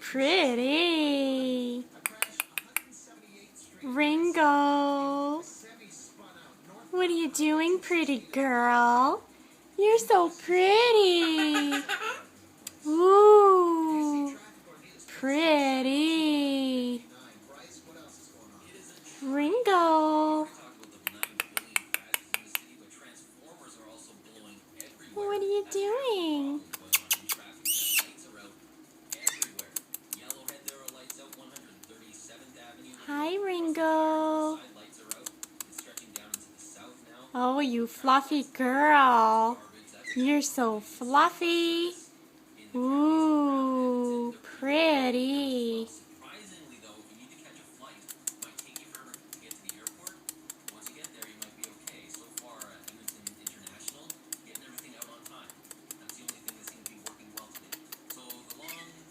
Pretty. Ringo. What are you doing, pretty girl? You're so pretty. Ooh. Pretty. Ringo. What are you doing? Hi, Ringo. Oh, you fluffy girl. You're so fluffy. Ooh, pretty.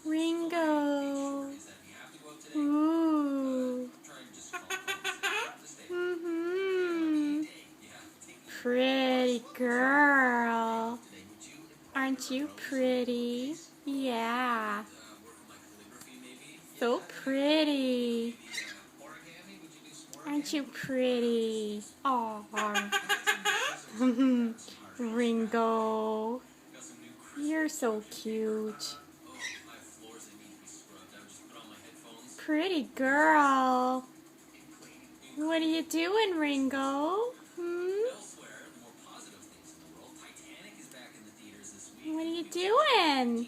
Ringo. Ooh. Pretty girl. Aren't you pretty? Yeah. So pretty. Aren't you pretty? Oh. Ringo. You're so cute. Pretty girl. What are you doing, Ringo? What are you doing?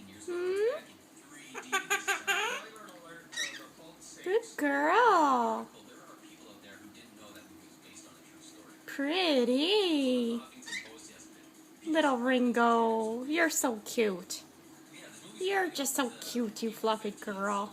Good girl. Pretty. Little Ringo, you're so cute. You're just so cute, you fluffy girl.